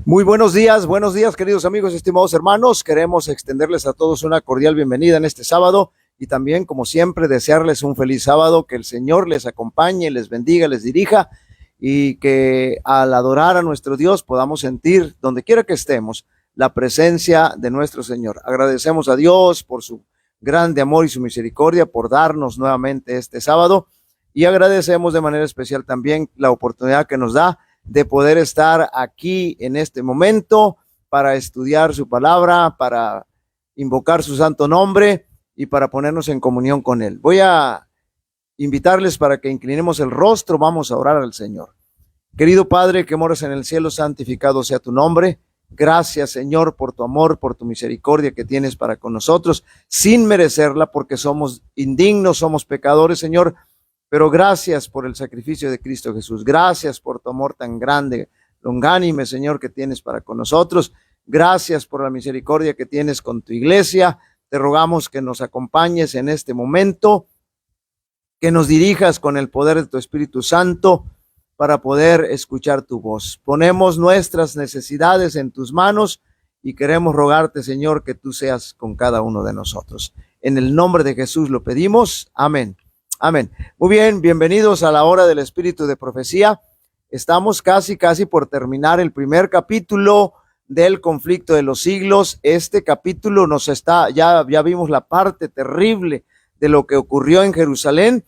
Muy buenos días queridos amigos, estimados hermanos. Queremos extenderles a todos una cordial bienvenida en este sábado y también, como siempre, desearles un feliz sábado, que el Señor les acompañe, les bendiga, les dirija y que al adorar a nuestro Dios podamos sentir, donde quiera que estemos, la presencia de nuestro Señor. Agradecemos a Dios por su grande amor y su misericordia, por darnos nuevamente este sábado, y agradecemos de manera especial también la oportunidad que nos da de poder estar aquí en este momento para estudiar su palabra, para invocar su santo nombre y para ponernos en comunión con Él. Voy a invitarles para que inclinemos el rostro, vamos a orar al Señor. Querido Padre que moras en el cielo, santificado sea tu nombre. Gracias, Señor, por tu amor, por tu misericordia que tienes para con nosotros, sin merecerla, porque somos indignos, somos pecadores, Señor. Pero gracias por el sacrificio de Cristo Jesús. Gracias por tu amor tan grande, longánime, Señor, que tienes para con nosotros. Gracias por la misericordia que tienes con tu iglesia. Te rogamos que nos acompañes en este momento, que nos dirijas con el poder de tu Espíritu Santo para poder escuchar tu voz. Ponemos nuestras necesidades en tus manos y queremos rogarte, Señor, que tú seas con cada uno de nosotros. En el nombre de Jesús lo pedimos. Amén. Amén. Muy bien, bienvenidos a la hora del Espíritu de Profecía. Estamos casi por terminar el primer capítulo del conflicto de los siglos. Este capítulo ya vimos la parte terrible de lo que ocurrió en Jerusalén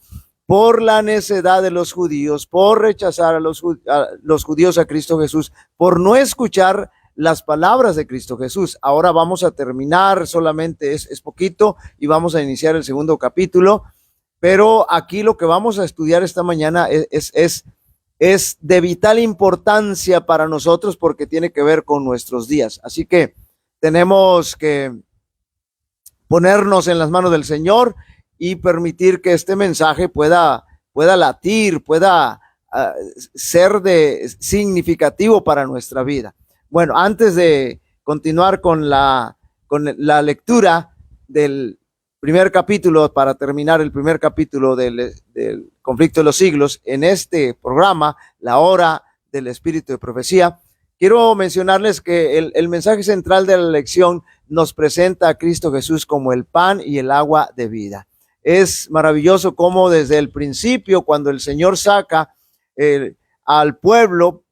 por la necedad de los judíos, por rechazar a los judíos a Cristo Jesús, por no escuchar las palabras de Cristo Jesús. Ahora vamos a terminar, solamente es poquito, y vamos a iniciar el segundo capítulo. Pero aquí lo que vamos a estudiar esta mañana es de vital importancia para nosotros porque tiene que ver con nuestros días. Así que tenemos que ponernos en las manos del Señor y permitir que este mensaje pueda latir, pueda ser significativo para nuestra vida. Bueno, antes de continuar con la lectura del primer capítulo, para terminar el primer capítulo del conflicto de los siglos, en este programa, la hora del Espíritu de Profecía, quiero mencionarles que el mensaje central de la lección nos presenta a Cristo Jesús como el pan y el agua de vida. Es maravilloso cómo desde el principio, cuando el Señor saca al pueblo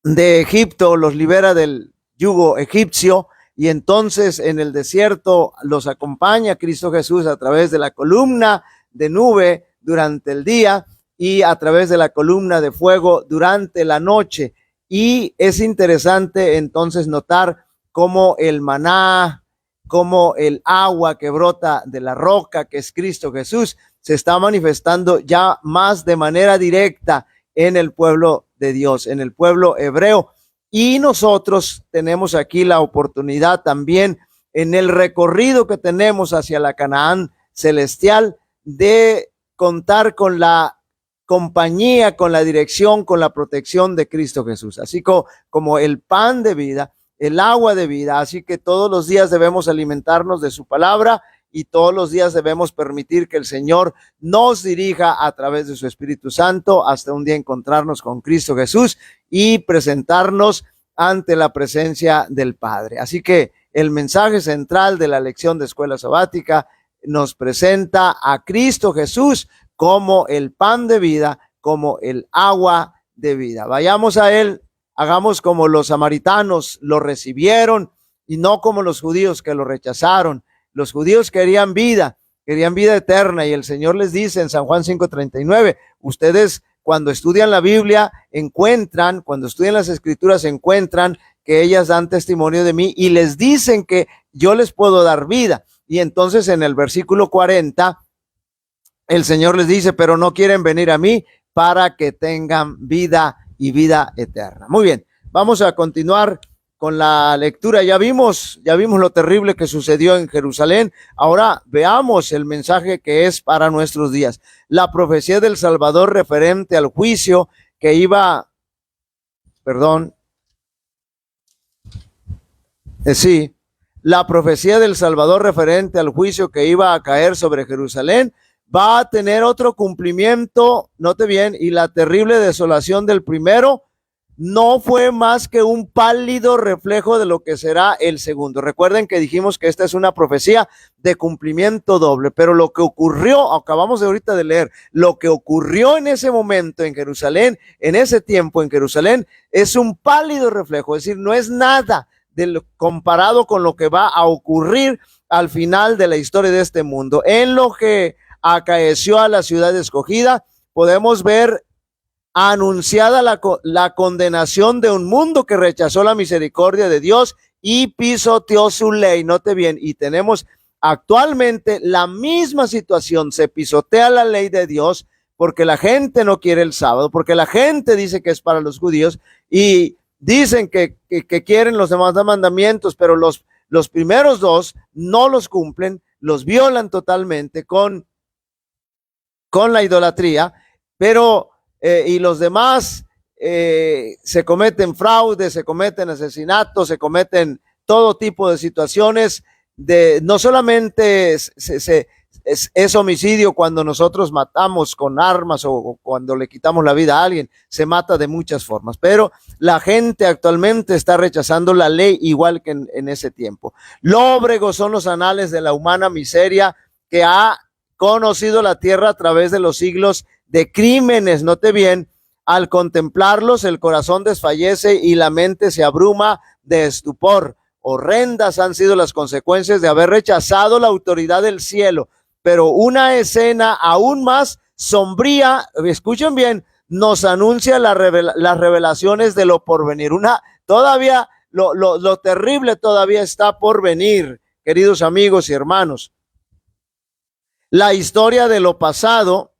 de Egipto, los libera del yugo egipcio, y entonces en el desierto los acompaña Cristo Jesús a través de la columna de nube durante el día y a través de la columna de fuego durante la noche. Y es interesante entonces notar cómo el maná, cómo el agua que brota de la roca, que es Cristo Jesús, se está manifestando ya más de manera directa en el pueblo de Dios, en el pueblo hebreo. Y nosotros tenemos aquí la oportunidad también, en el recorrido que tenemos hacia la Canaán celestial, de contar con la compañía, con la dirección, con la protección de Cristo Jesús, así como el pan de vida, el agua de vida. Así que todos los días debemos alimentarnos de su palabra y todos los días debemos permitir que el Señor nos dirija a través de su Espíritu Santo hasta un día encontrarnos con Cristo Jesús y presentarnos ante la presencia del Padre. Así que el mensaje central de la lección de escuela sabática nos presenta a Cristo Jesús como el pan de vida, como el agua de vida. Vayamos a Él, hagamos como los samaritanos lo recibieron y no como los judíos que lo rechazaron. Los judíos querían vida eterna, y el Señor les dice en San Juan 5:39, ustedes cuando estudian la Biblia cuando estudian las Escrituras encuentran que ellas dan testimonio de mí y les dicen que yo les puedo dar vida. Y entonces en el versículo 40, el Señor les dice, pero no quieren venir a mí para que tengan vida y vida eterna. Muy bien, vamos a continuar con la lectura. Ya vimos lo terrible que sucedió en Jerusalén. Ahora veamos el mensaje que es para nuestros días. La profecía del Salvador referente al juicio que iba, la profecía del Salvador referente al juicio que iba a caer sobre Jerusalén va a tener otro cumplimiento, note bien, y la terrible desolación del primero no fue más que un pálido reflejo de lo que será el segundo. Recuerden que dijimos que esta es una profecía de cumplimiento doble, pero lo que ocurrió, acabamos de ahorita de leer, lo que ocurrió en ese momento en Jerusalén, en ese tiempo en Jerusalén, es un pálido reflejo, es decir, no es nada comparado con lo que va a ocurrir al final de la historia de este mundo. En lo que acaeció a la ciudad escogida, podemos ver anunciada la condenación de un mundo que rechazó la misericordia de Dios y pisoteó su ley. Note bien, y tenemos actualmente la misma situación, se pisotea la ley de Dios porque la gente no quiere el sábado, porque la gente dice que es para los judíos y dicen que quieren los demás mandamientos, pero los primeros dos no los cumplen, los violan totalmente con la idolatría, pero y los demás se cometen fraudes, se cometen asesinatos, se cometen todo tipo de situaciones no solamente es homicidio cuando nosotros matamos con armas o cuando le quitamos la vida a alguien, se mata de muchas formas, pero la gente actualmente está rechazando la ley igual que en ese tiempo. Lóbregos son los anales de la humana miseria que ha conocido la tierra a través de los siglos de crímenes. Note bien, al contemplarlos el corazón desfallece y la mente se abruma de estupor. Horrendas han sido las consecuencias de haber rechazado la autoridad del cielo, pero una escena aún más sombría, escuchen bien, nos anuncia las revelaciones de lo porvenir. Todavía lo terrible todavía está por venir, queridos amigos y hermanos. La historia de lo pasado,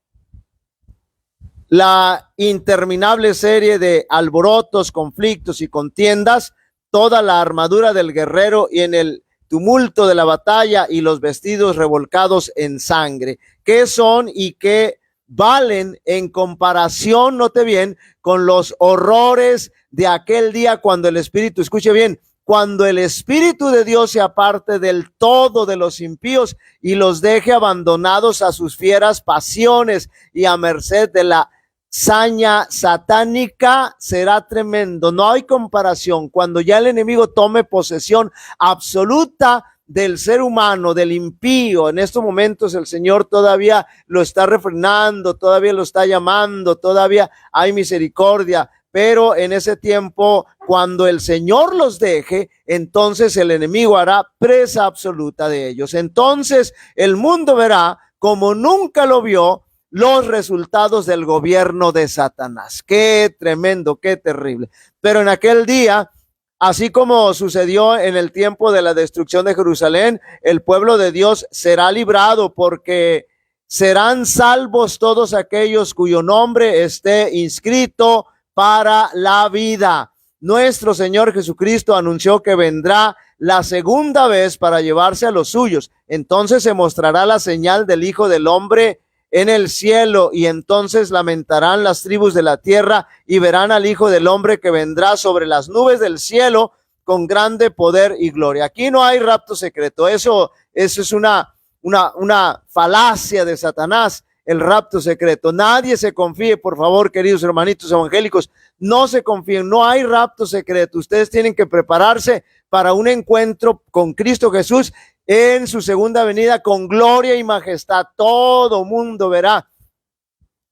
la interminable serie de alborotos, conflictos y contiendas, toda la armadura del guerrero y en el tumulto de la batalla y los vestidos revolcados en sangre. ¿Qué son y qué valen en comparación, note bien, con los horrores de aquel día cuando el Espíritu, escuche bien, cuando el Espíritu de Dios se aparte del todo de los impíos y los deje abandonados a sus fieras pasiones y a merced de la saña satánica? Será tremendo, no hay comparación. Cuando ya el enemigo tome posesión absoluta del ser humano, del impío, en estos momentos el Señor todavía lo está refrenando, todavía lo está llamando, todavía hay misericordia, pero en ese tiempo, cuando el Señor los deje, entonces el enemigo hará presa absoluta de ellos. Entonces el mundo verá como nunca lo vio los resultados del gobierno de Satanás. Qué tremendo, qué terrible. Pero en aquel día, así como sucedió en el tiempo de la destrucción de Jerusalén, el pueblo de Dios será librado, porque serán salvos todos aquellos cuyo nombre esté inscrito para la vida. Nuestro Señor Jesucristo anunció que vendrá la segunda vez para llevarse a los suyos. Entonces se mostrará la señal del Hijo del Hombre en el cielo, y entonces lamentarán las tribus de la tierra y verán al Hijo del Hombre que vendrá sobre las nubes del cielo con grande poder y gloria. Aquí no hay rapto secreto. Eso es una falacia de Satanás, el rapto secreto. Nadie se confíe, por favor, queridos hermanitos evangélicos, no se confíen, no hay rapto secreto. Ustedes tienen que prepararse para un encuentro con Cristo Jesús en su segunda venida con gloria y majestad. Todo mundo verá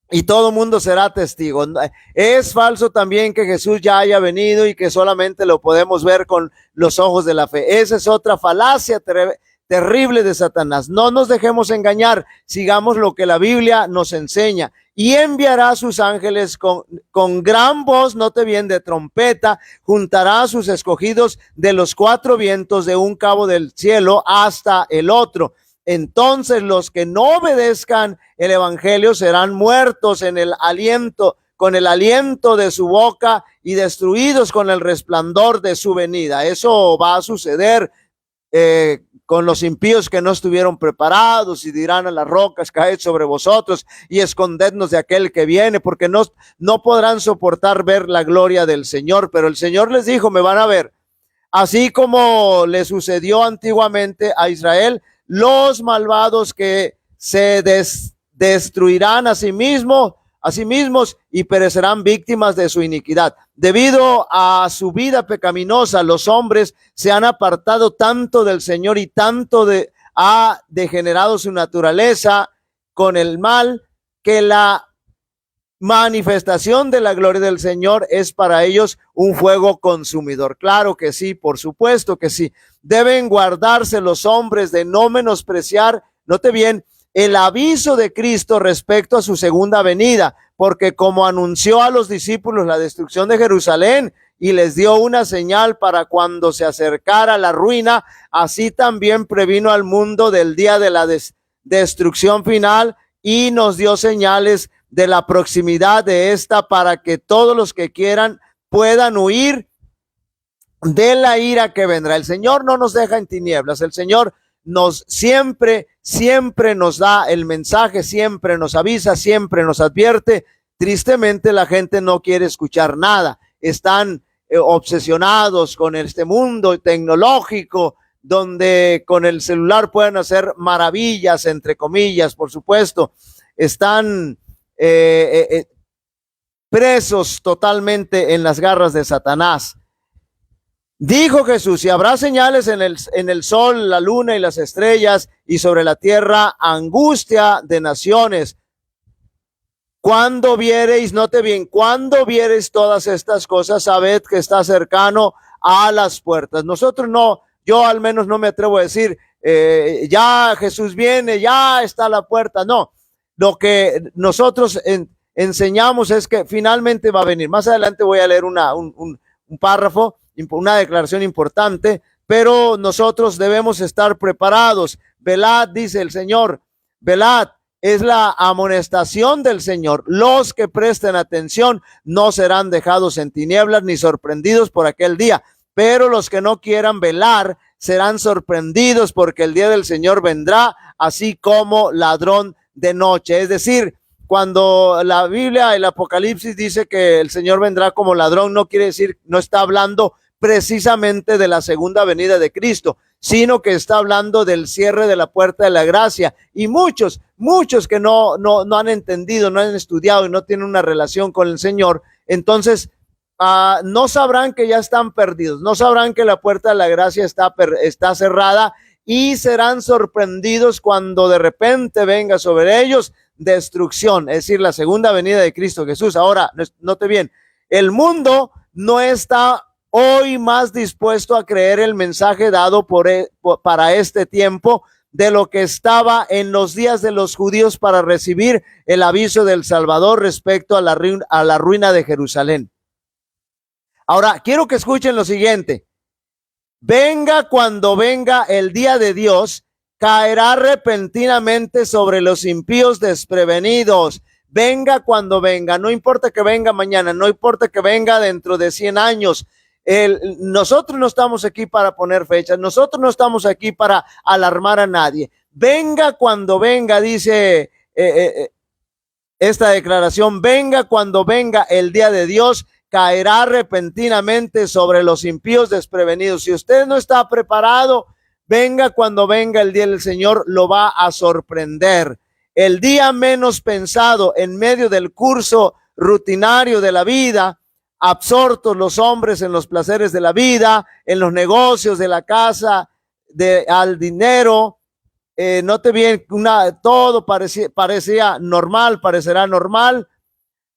y todo mundo será testigo. Es falso también que Jesús ya haya venido y que solamente lo podemos ver con los ojos de la fe. Esa es otra falacia terrible de Satanás. No nos dejemos engañar, sigamos lo que la Biblia nos enseña. Y enviará a sus ángeles con gran voz, note bien, de trompeta, juntará a sus escogidos de los cuatro vientos, de un cabo del cielo hasta el otro. Entonces los que no obedezcan el evangelio serán muertos con el aliento de su boca y destruidos con el resplandor de su venida. Eso va a suceder con los impíos que no estuvieron preparados, y dirán a las rocas: caed sobre vosotros y escondednos de aquel que viene, porque no podrán soportar ver la gloria del Señor. Pero el Señor les dijo: me van a ver. Así como le sucedió antiguamente a Israel, los malvados que se destruirán a sí mismos a sí mismos y perecerán víctimas de su iniquidad. Debido a su vida pecaminosa, los hombres se han apartado tanto del Señor y tanto ha degenerado su naturaleza con el mal, que la manifestación de la gloria del Señor es para ellos un fuego consumidor. Claro que sí, por supuesto que sí. Deben guardarse los hombres de no menospreciar, note bien, el aviso de Cristo respecto a su segunda venida, porque como anunció a los discípulos la destrucción de Jerusalén y les dio una señal para cuando se acercara la ruina, así también previno al mundo del día de la destrucción final y nos dio señales de la proximidad de esta para que todos los que quieran puedan huir de la ira que vendrá. El Señor no nos deja en tinieblas, el Señor siempre nos da el mensaje, siempre nos avisa, siempre nos advierte. Tristemente la gente no quiere escuchar nada, están obsesionados con este mundo tecnológico, donde con el celular pueden hacer maravillas, entre comillas, por supuesto. Están presos totalmente en las garras de Satanás. Dijo Jesús: y habrá señales en el sol, la luna y las estrellas, y sobre la tierra angustia de naciones. Cuando viereis, note bien, cuando viereis todas estas cosas, sabed que está cercano a las puertas. Nosotros no, yo al menos no me atrevo a decir, ya Jesús viene, ya está a la puerta. No, lo que nosotros enseñamos es que finalmente va a venir. Más adelante voy a leer un párrafo, una declaración importante, pero nosotros debemos estar preparados. Velad, dice el Señor, velad, es la amonestación del Señor. Los que presten atención no serán dejados en tinieblas ni sorprendidos por aquel día, pero los que no quieran velar serán sorprendidos, porque el día del Señor vendrá así como ladrón de noche. Es decir, cuando la Biblia, el Apocalipsis dice que el Señor vendrá como ladrón, no quiere decir, no está hablando precisamente de la segunda venida de Cristo, sino que está hablando del cierre de la puerta de la gracia. Y muchos que no han entendido, no han estudiado y no tienen una relación con el Señor, entonces no sabrán que ya están perdidos, no sabrán que la puerta de la gracia está cerrada, y serán sorprendidos cuando de repente venga sobre ellos destrucción, es decir, la segunda venida de Cristo Jesús. Ahora, note bien, el mundo no está hoy más dispuesto a creer el mensaje dado para este tiempo de lo que estaba en los días de los judíos para recibir el aviso del Salvador respecto a la ruina de Jerusalén. Ahora, quiero que escuchen lo siguiente: venga cuando venga el día de Dios, caerá repentinamente sobre los impíos desprevenidos. Venga cuando venga, no importa que venga mañana, no importa que venga dentro de 100 años. Nosotros no estamos aquí para poner fechas, nosotros no estamos aquí para alarmar a nadie. Venga cuando venga, dice esta declaración: venga cuando venga el día de Dios, caerá repentinamente sobre los impíos desprevenidos. Si usted no está preparado, venga cuando venga el día del Señor, lo va a sorprender. El día menos pensado, en medio del curso rutinario de la vida, absortos los hombres en los placeres de la vida, en los negocios de la casa, al dinero. Note bien, todo parecía normal, parecerá normal,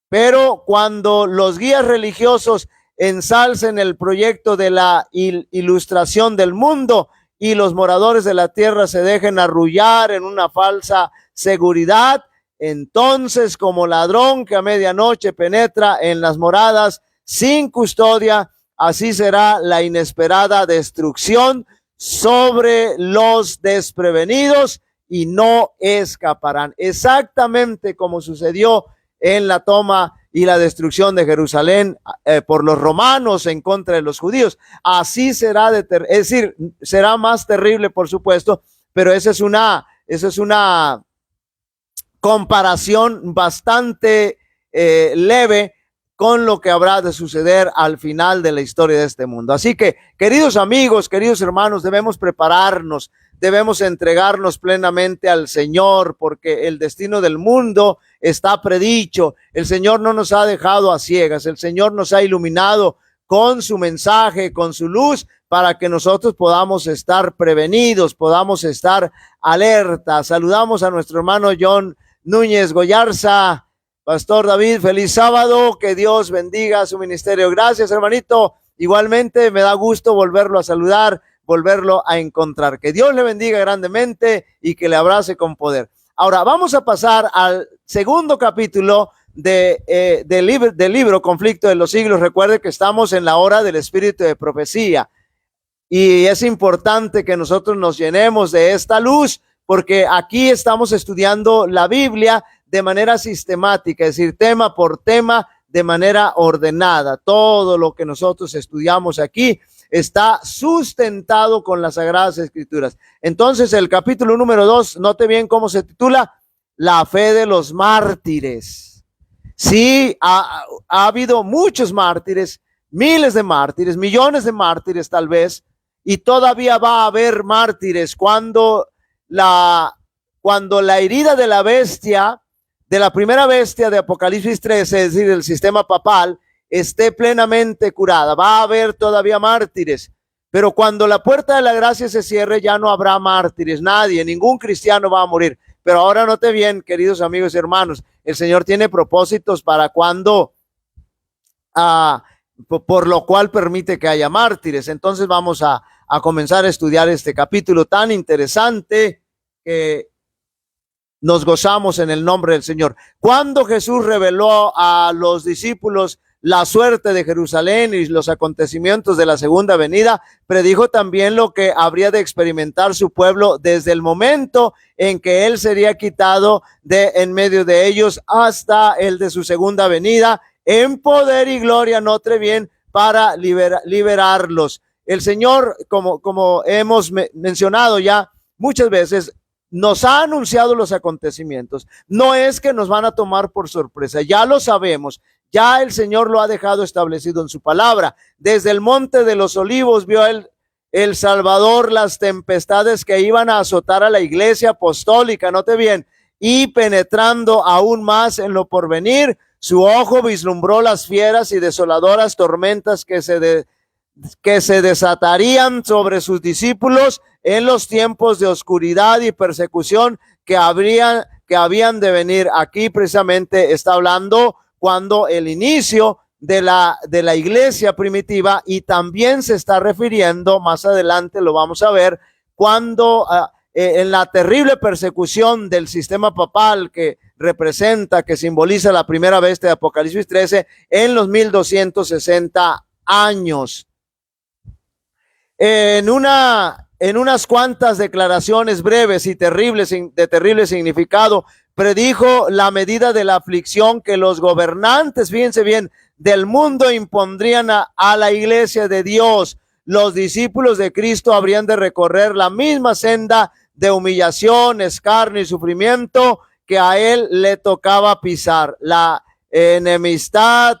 pero cuando los guías religiosos ensalcen el proyecto de la ilustración del mundo y los moradores de la tierra se dejen arrullar en una falsa seguridad, entonces, como ladrón que a medianoche penetra en las moradas sin custodia, así será la inesperada destrucción sobre los desprevenidos y no escaparán. Exactamente como sucedió en la toma y la destrucción de Jerusalén por los romanos en contra de los judíos. Así será, es decir, será más terrible, por supuesto, pero esa es una comparación bastante leve con lo que habrá de suceder al final de la historia de este mundo. Así que, queridos amigos, queridos hermanos, debemos prepararnos, debemos entregarnos plenamente al Señor, porque el destino del mundo está predicho. El Señor no nos ha dejado a ciegas, el Señor nos ha iluminado con su mensaje, con su luz, para que nosotros podamos estar prevenidos, podamos estar alerta. Saludamos a nuestro hermano John Núñez Goyarza. Pastor David, feliz sábado, que Dios bendiga su ministerio. Gracias, hermanito. Igualmente me da gusto volverlo a saludar, volverlo a encontrar. Que Dios le bendiga grandemente y que le abrace con poder. Ahora vamos a pasar al segundo capítulo del libro Conflicto de los Siglos. Recuerde que estamos en la hora del espíritu de profecía y es importante que nosotros nos llenemos de esta luz, porque aquí estamos estudiando la Biblia de manera sistemática, es decir, tema por tema, de manera ordenada. Todo lo que nosotros estudiamos aquí está sustentado con las Sagradas Escrituras. Entonces, el capítulo número 2, note bien cómo se titula: La fe de los mártires. Sí, ha habido muchos mártires, miles de mártires, millones de mártires tal vez, y todavía va a haber mártires cuando la herida de la bestia, de la primera bestia de Apocalipsis 13, es decir, del sistema papal, esté plenamente curada. Va a haber todavía mártires, pero cuando la puerta de la gracia se cierre, ya no habrá mártires. Nadie, ningún cristiano va a morir. Pero ahora note bien, queridos amigos y hermanos, el Señor tiene propósitos para cuando, por lo cual permite que haya mártires. Entonces vamos a comenzar a estudiar este capítulo tan interesante que nos gozamos en el nombre del Señor. Cuando Jesús reveló a los discípulos la suerte de Jerusalén y los acontecimientos de la segunda venida, predijo también lo que habría de experimentar su pueblo desde el momento en que él sería quitado de en medio de ellos hasta el de su segunda venida, en poder y gloria, note bien, para liberarlos. El Señor, como hemos mencionado ya muchas veces, nos ha anunciado los acontecimientos. No es que nos van a tomar por sorpresa, ya lo sabemos. Ya el Señor lo ha dejado establecido en su palabra. Desde el monte de los olivos vio el Salvador las tempestades que iban a azotar a la iglesia apostólica, note bien, y penetrando aún más en lo porvenir, su ojo vislumbró las fieras y desoladoras tormentas que se desatarían sobre sus discípulos en los tiempos de oscuridad y persecución que habían de venir. Aquí precisamente está hablando cuando el inicio de la iglesia primitiva, y también se está refiriendo, más adelante lo vamos a ver, cuando en la terrible persecución del sistema papal que representa, que simboliza la primera bestia de Apocalipsis 13 en los 1260 años. En unas cuantas declaraciones breves y terribles, de terrible significado, predijo la medida de la aflicción que los gobernantes, fíjense bien, del mundo impondrían a la iglesia de Dios. Los discípulos de Cristo habrían de recorrer la misma senda de humillación, escarnio y sufrimiento que a él le tocaba pisar. La enemistad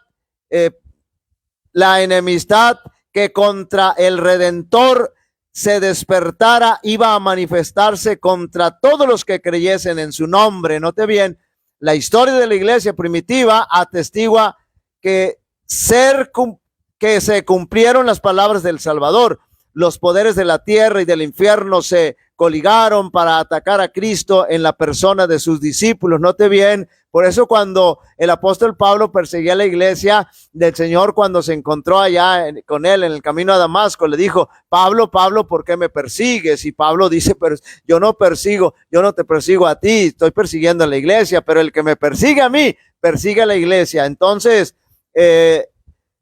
que contra el Redentor se despertara iba a manifestarse contra todos los que creyesen en su nombre. Note bien, la historia de la iglesia primitiva atestigua que se cumplieron las palabras del Salvador. Los poderes de la tierra y del infierno se coligaron para atacar a Cristo en la persona de sus discípulos. Note bien, por eso cuando el apóstol Pablo perseguía a la iglesia del Señor, cuando se encontró allá con él en el camino a Damasco, le dijo: Pablo, Pablo, ¿por qué me persigues? Y Pablo dice: pero yo no te persigo a ti, estoy persiguiendo a la iglesia, pero el que me persigue a mí, persigue a la iglesia. Entonces,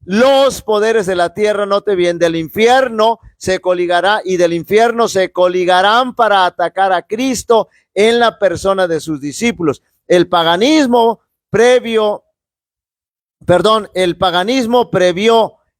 los poderes de la tierra, note bien, del infierno se coligará, y del infierno se coligarán para atacar a Cristo en la persona de sus discípulos. El paganismo previó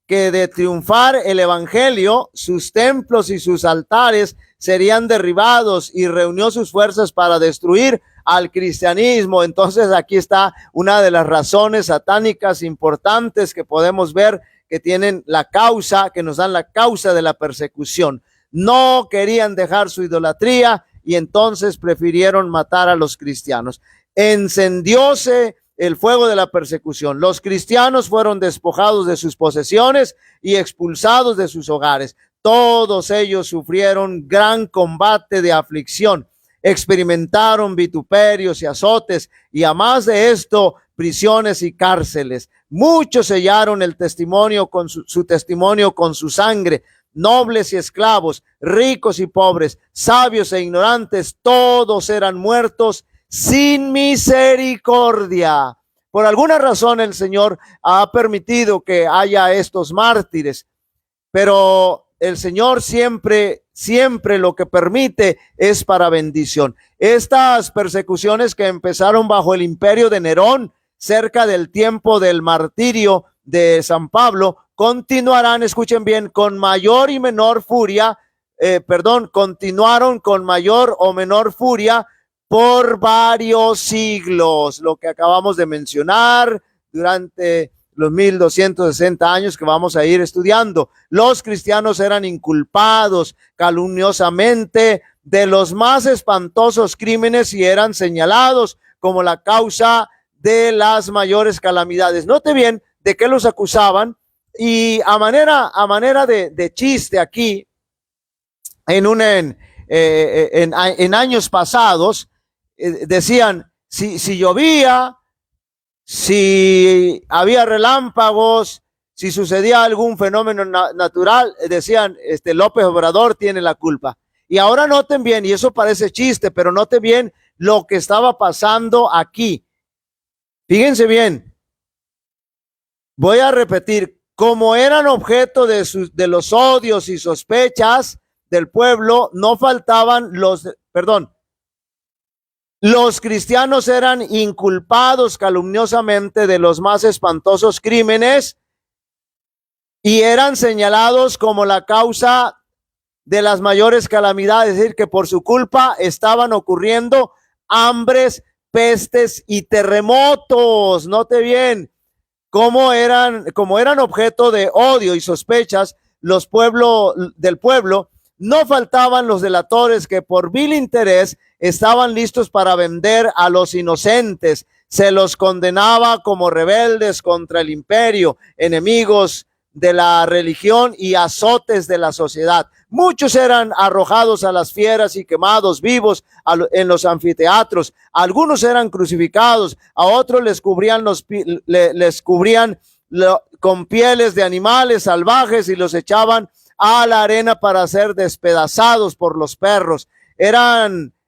que de triunfar el evangelio, sus templos y sus altares serían derribados, y reunió sus fuerzas para destruir al cristianismo. Entonces aquí está una de las razones satánicas importantes que podemos ver que tienen la causa, que nos dan la causa de la persecución. No querían dejar su idolatría y entonces prefirieron matar a los cristianos. Encendióse el fuego de la persecución. Los cristianos fueron despojados de sus posesiones y expulsados de sus hogares. Todos ellos sufrieron gran combate de aflicción, experimentaron vituperios y azotes, y a más de esto, prisiones y cárceles. Muchos sellaron el testimonio con su testimonio con su sangre. Nobles y esclavos, ricos y pobres, sabios e ignorantes, todos eran muertos sin misericordia. Por alguna razón el Señor ha permitido que haya estos mártires, pero el Señor siempre lo que permite es para bendición. Estas persecuciones que empezaron bajo el imperio de Nerón, cerca del tiempo del martirio de San Pablo, continuarán, escuchen bien, con mayor y menor furia, continuaron con mayor o menor furia por varios siglos, lo que acabamos de mencionar durante los 1260 años que vamos a ir estudiando. Los cristianos eran inculpados calumniosamente de los más espantosos crímenes y eran señalados como la causa de las mayores calamidades. Note bien de qué los acusaban, y a manera de chiste aquí, en años pasados, decían, si llovía, si había relámpagos, si sucedía algún fenómeno natural, decían, López Obrador tiene la culpa. Y ahora noten bien, y eso parece chiste, pero noten bien lo que estaba pasando aquí. Fíjense bien, voy a repetir, como eran objeto de los odios y sospechas del pueblo, no faltaban los cristianos eran inculpados calumniosamente de los más espantosos crímenes y eran señalados como la causa de las mayores calamidades, es decir, que por su culpa estaban ocurriendo hambres, pestes y terremotos. Note bien, como eran objeto de odio y sospechas del pueblo, no faltaban los delatores que por vil interés estaban listos para vender a los inocentes. Se los condenaba como rebeldes contra el imperio, enemigos de la religión y azotes de la sociedad. Muchos eran arrojados a las fieras y quemados vivos en los anfiteatros. Algunos eran crucificados, a otros les cubrían con pieles de animales salvajes y los echaban a la arena para ser despedazados por los perros.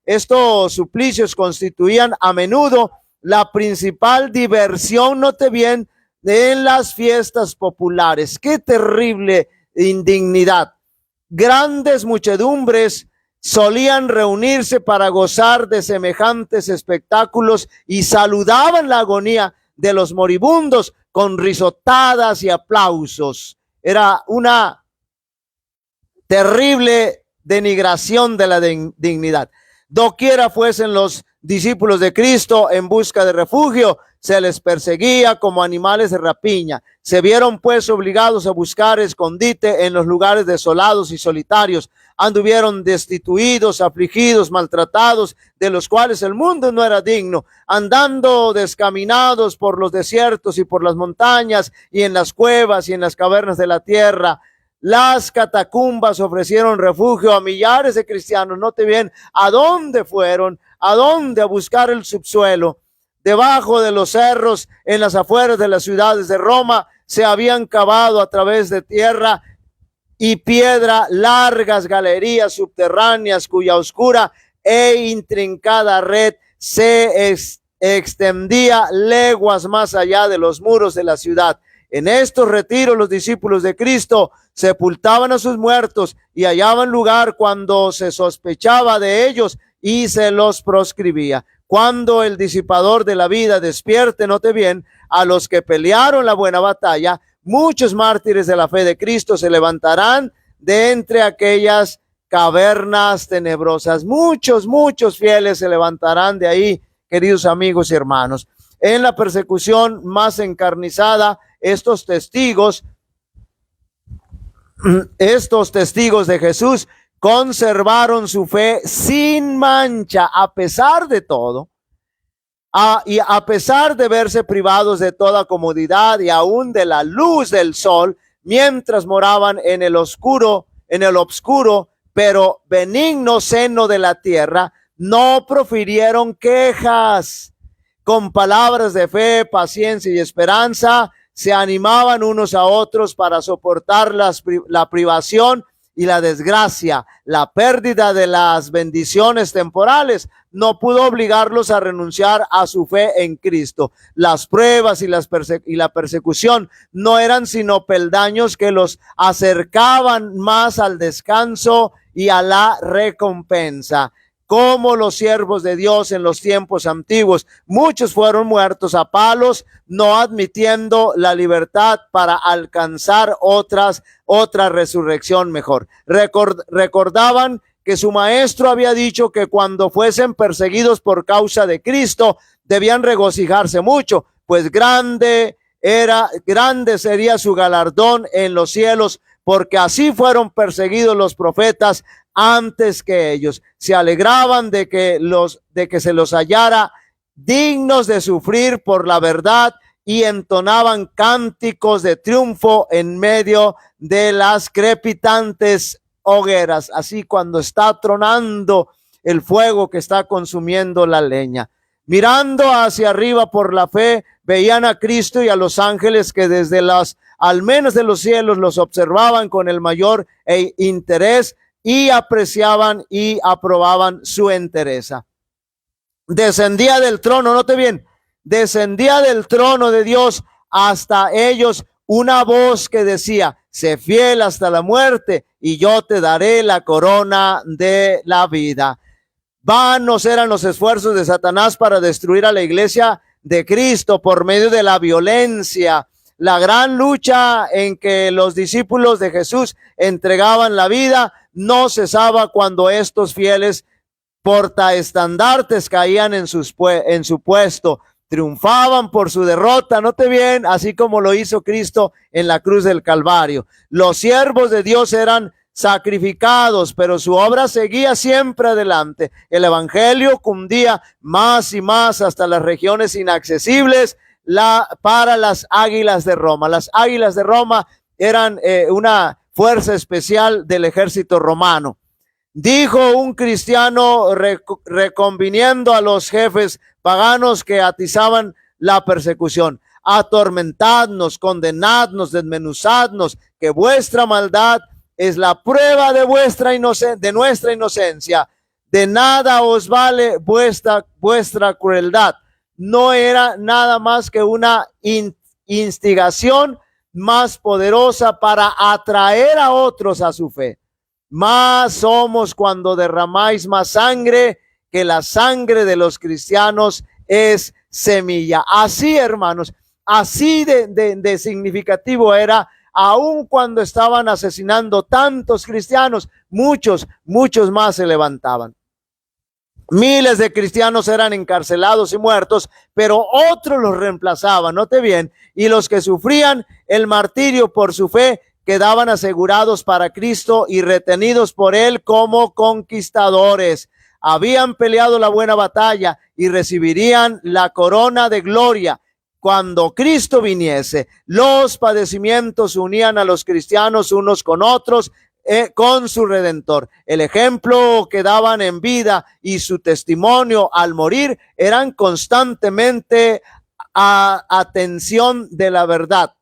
Estos suplicios constituían a menudo la principal diversión, note bien, en las fiestas populares. ¡Qué terrible indignidad! Grandes muchedumbres solían reunirse para gozar de semejantes espectáculos y saludaban la agonía de los moribundos con risotadas y aplausos. Era una terrible denigración de la dignidad. Doquiera fuesen los discípulos de Cristo en busca de refugio, se les perseguía como animales de rapiña. Se vieron pues obligados a buscar escondite en los lugares desolados y solitarios. Anduvieron destituidos, afligidos, maltratados, de los cuales el mundo no era digno, andando descaminados por los desiertos y por las montañas y en las cuevas y en las cavernas de la tierra. Las catacumbas ofrecieron refugio a millares de cristianos. Note bien, ¿a dónde fueron? ¿A dónde? A buscar el subsuelo. Debajo de los cerros, en las afueras de las ciudades de Roma, se habían cavado a través de tierra y piedra largas galerías subterráneas cuya oscura e intrincada red se extendía leguas más allá de los muros de la ciudad. En estos retiros los discípulos de Cristo sepultaban a sus muertos y hallaban lugar cuando se sospechaba de ellos y se los proscribía. Cuando el disipador de la vida despierte, note bien, a los que pelearon la buena batalla, muchos mártires de la fe de Cristo se levantarán de entre aquellas cavernas tenebrosas. Muchos fieles se levantarán de ahí queridos amigos y hermanos. En la persecución más encarnizada, estos testigos de Jesús conservaron su fe sin mancha a pesar de todo. Y a pesar de verse privados de toda comodidad y aún de la luz del sol, mientras moraban en el obscuro, pero benigno seno de la tierra, no profirieron quejas. Con palabras de fe, paciencia y esperanza, se animaban unos a otros para soportar la privación y la desgracia. La pérdida de las bendiciones temporales no pudo obligarlos a renunciar a su fe en Cristo. Las pruebas y la persecución no eran sino peldaños que los acercaban más al descanso y a la recompensa. Como los siervos de Dios en los tiempos antiguos, muchos fueron muertos a palos, no admitiendo la libertad para alcanzar otra resurrección mejor. Recordaban que su maestro había dicho que cuando fuesen perseguidos por causa de Cristo, debían regocijarse mucho, pues grande sería su galardón en los cielos, porque así fueron perseguidos los profetas antes que ellos. Se alegraban de que se los hallara dignos de sufrir por la verdad y entonaban cánticos de triunfo en medio de las crepitantes hogueras. Así cuando está tronando el fuego que está consumiendo la leña. Mirando hacia arriba por la fe, veían a Cristo y a los ángeles que desde las almenas de los cielos los observaban con el mayor interés y apreciaban y aprobaban su entereza. Descendía del trono, note bien, descendía del trono de Dios hasta ellos una voz que decía: sé fiel hasta la muerte y yo te daré la corona de la vida. Vanos eran los esfuerzos de Satanás para destruir a la iglesia de Cristo por medio de la violencia. La gran lucha en que los discípulos de Jesús entregaban la vida no cesaba cuando estos fieles portaestandartes caían en su puesto. Triunfaban por su derrota, note bien, así como lo hizo Cristo en la cruz del Calvario. Los siervos de Dios eran sacrificados, pero su obra seguía siempre adelante. El evangelio cundía más y más hasta las regiones inaccesibles para las águilas de Roma. Las águilas de Roma eran una fuerza especial del ejército romano. Dijo un cristiano reconviniendo a los jefes paganos que atizaban la persecución: atormentadnos, condenadnos, desmenuzadnos, que vuestra maldad es la prueba de nuestra inocencia. De nada os vale vuestra crueldad. No era nada más que una instigación más poderosa para atraer a otros a su fe. Más somos cuando derramáis más sangre, que la sangre de los cristianos es semilla. Así, hermanos, así de significativo era, aun cuando estaban asesinando tantos cristianos, muchos más se levantaban. Miles de cristianos eran encarcelados y muertos, pero otros los reemplazaban, note bien, y los que sufrían el martirio por su fe quedaban asegurados para Cristo y retenidos por él como conquistadores. Habían peleado la buena batalla y recibirían la corona de gloria cuando Cristo viniese. Los padecimientos unían a los cristianos unos con otros, con su Redentor. El ejemplo que daban en vida y su testimonio al morir eran constantemente a atención de la verdad.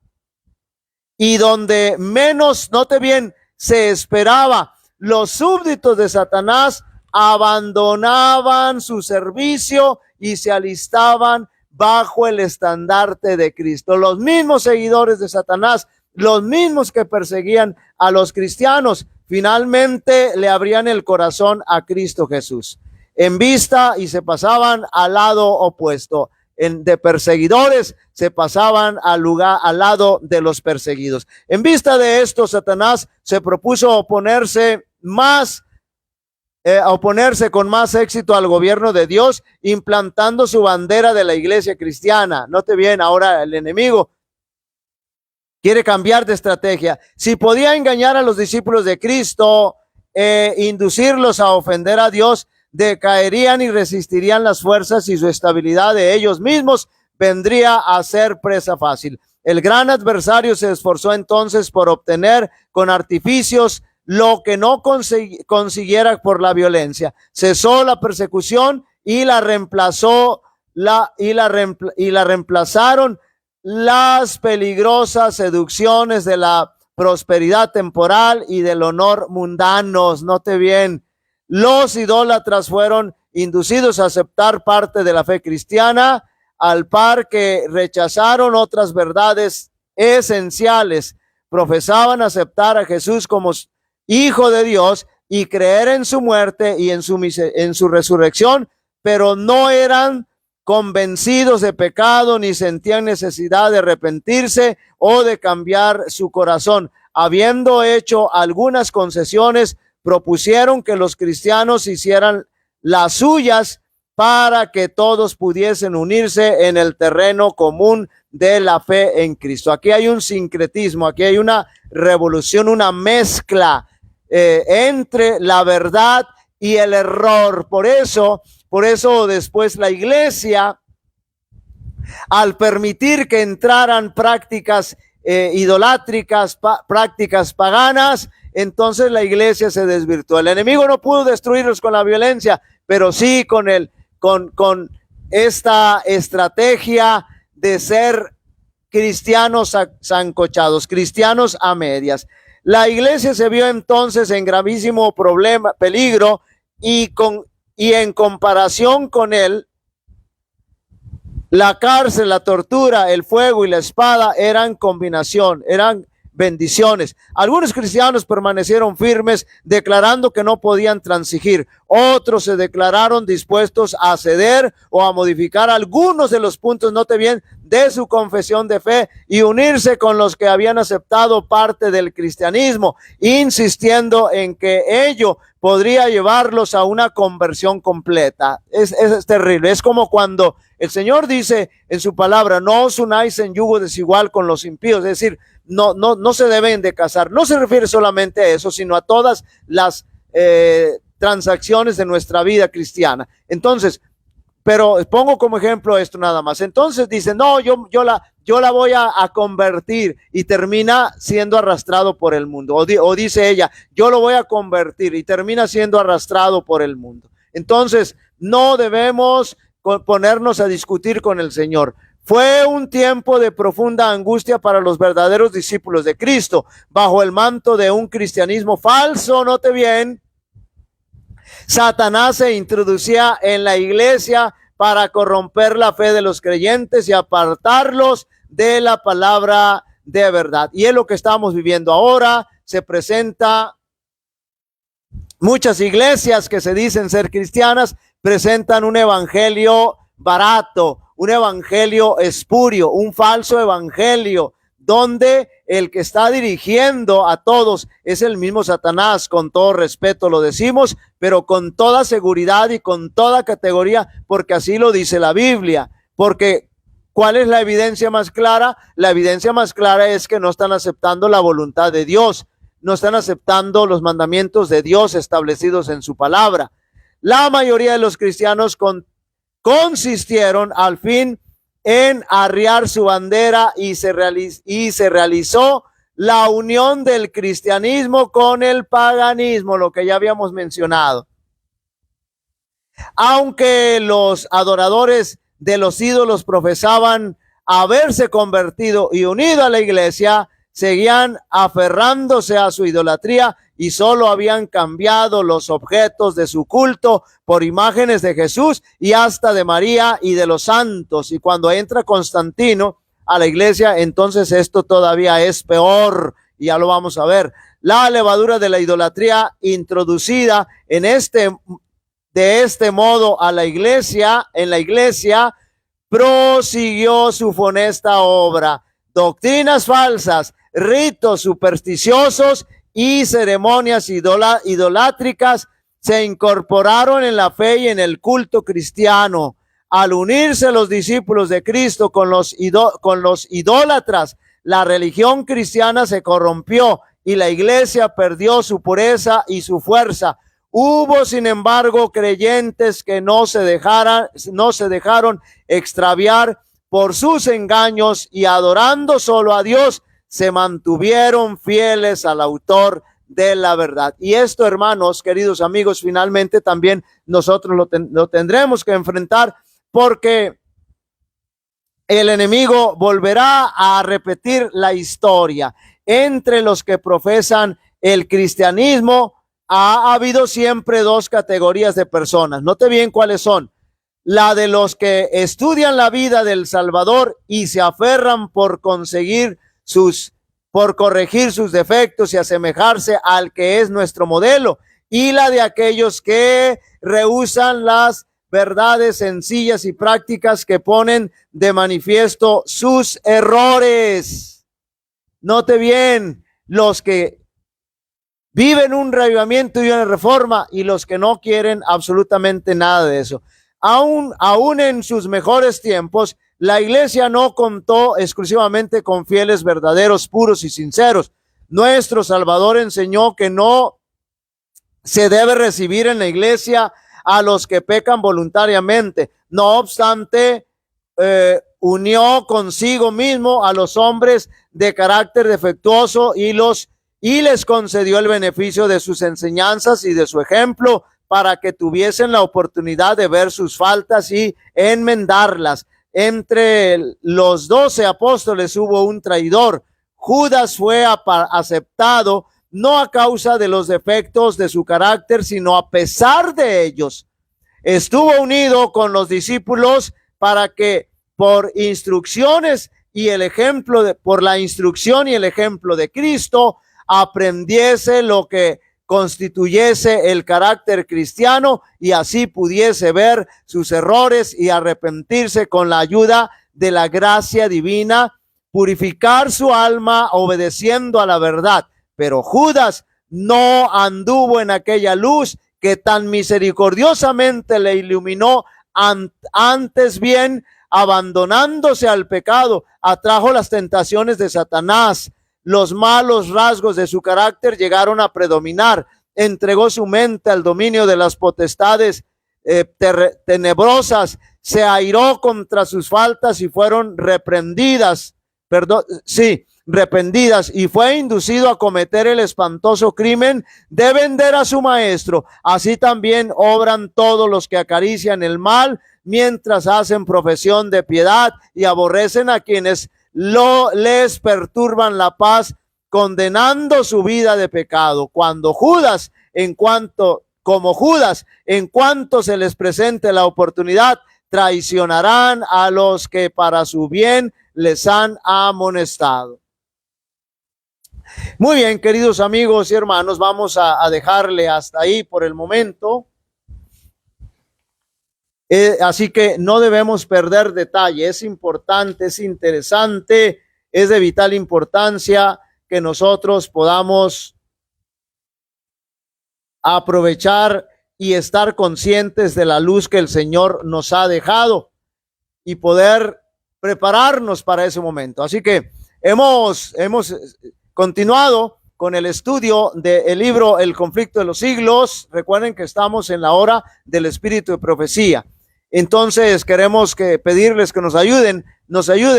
Y donde menos, note bien, se esperaba, los súbditos de Satanás abandonaban su servicio y se alistaban bajo el estandarte de Cristo. Los mismos seguidores de Satanás, los mismos que perseguían a los cristianos, finalmente le abrían el corazón a Cristo Jesús en vista y se pasaban al lado opuesto. De perseguidores se pasaban al lado de los perseguidos. En vista de esto, Satanás se propuso oponerse más a oponerse con más éxito al gobierno de Dios, implantando su bandera de la iglesia cristiana. Note bien, ahora el enemigo quiere cambiar de estrategia. Si podía engañar a los discípulos de Cristo, inducirlos a ofender a Dios, decaerían y resistirían las fuerzas, y su estabilidad de ellos mismos vendría a ser presa fácil. El gran adversario se esforzó entonces por obtener con artificios lo que no consiguiera por la violencia. Cesó la persecución y la reemplazaron las peligrosas seducciones de la prosperidad temporal y del honor mundanos. Note bien, los idólatras fueron inducidos a aceptar parte de la fe cristiana, al par que rechazaron otras verdades esenciales. Profesaban aceptar a Jesús como Hijo de Dios y creer en su muerte y en su resurrección, pero no eran convencidos de pecado ni sentían necesidad de arrepentirse o de cambiar su corazón. Habiendo hecho algunas concesiones, propusieron que los cristianos hicieran las suyas para que todos pudiesen unirse en el terreno común de la fe en Cristo. Aquí hay un sincretismo, aquí hay una revolución, una mezcla entre la verdad y el error. Por eso después la iglesia, al permitir que entraran prácticas idolátricas, prácticas paganas, entonces la iglesia se desvirtuó. El enemigo no pudo destruirlos con la violencia, pero sí con esta estrategia de ser cristianos sancochados, cristianos a medias. La iglesia se vio entonces en gravísimo peligro, y en comparación con él, la cárcel, la tortura, el fuego y la espada eran combinación, eran bendiciones. Algunos cristianos permanecieron firmes, declarando que no podían transigir. Otros se declararon dispuestos a ceder o a modificar algunos de los puntos, note bien, de su confesión de fe, y unirse con los que habían aceptado parte del cristianismo, insistiendo en que ello podría llevarlos a una conversión completa. Es terrible. Es como cuando el Señor dice en su palabra: no os unáis en yugo desigual con los impíos. Es decir, no se deben de casar. No se refiere solamente a eso, sino a todas las transacciones de nuestra vida cristiana. Entonces, pero pongo como ejemplo esto nada más. Entonces dice: no, yo la voy a convertir, y termina siendo arrastrado por el mundo. O dice ella: yo lo voy a convertir, y termina siendo arrastrado por el mundo. Entonces, no debemos ponernos a discutir con el Señor. Fue un tiempo de profunda angustia para los verdaderos discípulos de Cristo, bajo el manto de un cristianismo falso. Note bien, Satanás se introducía en la iglesia para corromper la fe de los creyentes y apartarlos de la palabra de verdad. Y es lo que estamos viviendo ahora. Se presenta muchas iglesias que se dicen ser cristianas, presentan un evangelio barato, un evangelio espurio, un falso evangelio, donde el que está dirigiendo a todos es el mismo Satanás. Con todo respeto lo decimos, pero con toda seguridad y con toda categoría, porque así lo dice la Biblia. Porque ¿cuál es la evidencia más clara? La evidencia más clara es que no están aceptando la voluntad de Dios, no están aceptando los mandamientos de Dios establecidos en su palabra. La mayoría de los cristianos consistieron al fin en arriar su bandera, y se realizó la unión del cristianismo con el paganismo, lo que ya habíamos mencionado. Aunque los adoradores de los ídolos profesaban haberse convertido y unido a la iglesia, seguían aferrándose a su idolatría y solo habían cambiado los objetos de su culto por imágenes de Jesús y hasta de María y de los santos. Y cuando entra Constantino a la iglesia, entonces esto todavía es peor, y ya lo vamos a ver. La levadura de la idolatría introducida de este modo a la iglesia, en la iglesia, prosiguió su funesta obra. Doctrinas falsas, ritos supersticiosos y ceremonias idolátricas se incorporaron en la fe y en el culto cristiano. Al unirse los discípulos de Cristo con los idólatras, la religión cristiana se corrompió y la iglesia perdió su pureza y su fuerza. Hubo, sin embargo, creyentes que no se dejaron extraviar por sus engaños y, adorando solo a Dios, se mantuvieron fieles al autor de la verdad. Y esto, hermanos, queridos amigos, finalmente también nosotros lo tendremos que enfrentar, porque el enemigo volverá a repetir la historia. Entre los que profesan el cristianismo ha habido siempre dos categorías de personas. Note bien cuáles son: la de los que estudian la vida del Salvador y se aferran por corregir sus defectos y asemejarse al que es nuestro modelo, y la de aquellos que rehúsan las verdades sencillas y prácticas que ponen de manifiesto sus errores. Note bien, los que viven un reavivamiento y una reforma, y los que no quieren absolutamente nada de eso. Aún en sus mejores tiempos, la iglesia no contó exclusivamente con fieles verdaderos, puros y sinceros. Nuestro Salvador enseñó que no se debe recibir en la iglesia a los que pecan voluntariamente. No obstante, unió consigo mismo a los hombres de carácter defectuoso y les concedió el beneficio de sus enseñanzas y de su ejemplo, para que tuviesen la oportunidad de ver sus faltas y enmendarlas. Entre los 12 apóstoles hubo un traidor. Judas fue aceptado no a causa de los defectos de su carácter, sino a pesar de ellos. Estuvo unido con los discípulos para que por la instrucción y el ejemplo de Cristo aprendiese lo que constituyese el carácter cristiano, y así pudiese ver sus errores y arrepentirse con la ayuda de la gracia divina, purificar su alma obedeciendo a la verdad. Pero Judas no anduvo en aquella luz que tan misericordiosamente le iluminó. Antes bien, abandonándose al pecado, atrajo las tentaciones de Satanás. Los malos rasgos de su carácter llegaron a predominar. Entregó su mente al dominio de las potestades tenebrosas. Se airó contra sus faltas y fueron reprendidas y fue inducido a cometer el espantoso crimen de vender a su maestro. Así también obran todos los que acarician el mal, mientras hacen profesión de piedad y aborrecen a quienes les perturban la paz, condenando su vida de pecado. Como Judas, en cuanto se les presente la oportunidad, traicionarán a los que para su bien les han amonestado. Muy bien, queridos amigos y hermanos, vamos a dejarle hasta ahí por el momento. Así que no debemos perder detalle. Es importante, es interesante, es de vital importancia que nosotros podamos aprovechar y estar conscientes de la luz que el Señor nos ha dejado y poder prepararnos para ese momento. Así que hemos continuado con el estudio del libro El conflicto de los siglos. Recuerden que estamos en la hora del espíritu de profecía. Entonces queremos pedirles que nos ayuden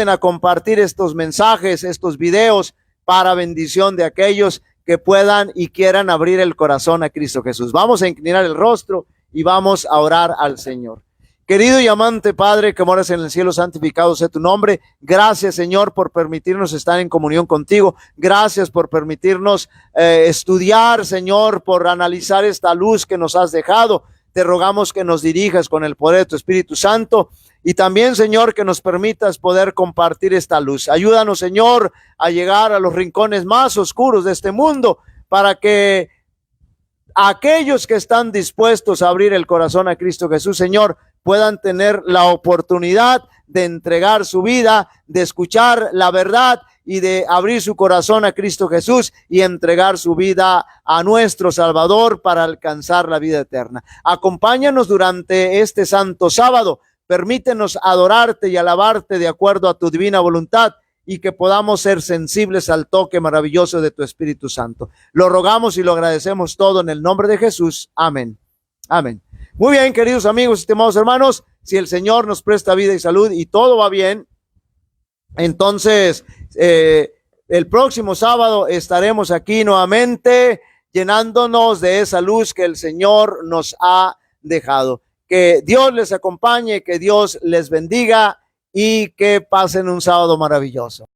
a compartir estos mensajes, estos videos, para bendición de aquellos que puedan y quieran abrir el corazón a Cristo Jesús. Vamos a inclinar el rostro y vamos a orar al Señor. Querido y amante Padre que moras en el cielo, santificado sea tu nombre. Gracias, Señor, por permitirnos estar en comunión contigo. Gracias por permitirnos estudiar, Señor, por analizar esta luz que nos has dejado. Te rogamos que nos dirijas con el poder de tu Espíritu Santo, y también, Señor, que nos permitas poder compartir esta luz. Ayúdanos, Señor, a llegar a los rincones más oscuros de este mundo, para que aquellos que están dispuestos a abrir el corazón a Cristo Jesús, Señor, puedan tener la oportunidad de entregar su vida, de escuchar la verdad y de abrir su corazón a Cristo Jesús y entregar su vida a nuestro Salvador para alcanzar la vida eterna. Acompáñanos durante este santo sábado. Permítenos adorarte y alabarte de acuerdo a tu divina voluntad y que podamos ser sensibles al toque maravilloso de tu Espíritu Santo. Lo rogamos y lo agradecemos todo en el nombre de Jesús. Amén. Amén. Muy bien, queridos amigos, estimados hermanos, si el Señor nos presta vida y salud y todo va bien, entonces el próximo sábado estaremos aquí nuevamente llenándonos de esa luz que el Señor nos ha dejado. Que Dios les acompañe, que Dios les bendiga y que pasen un sábado maravilloso.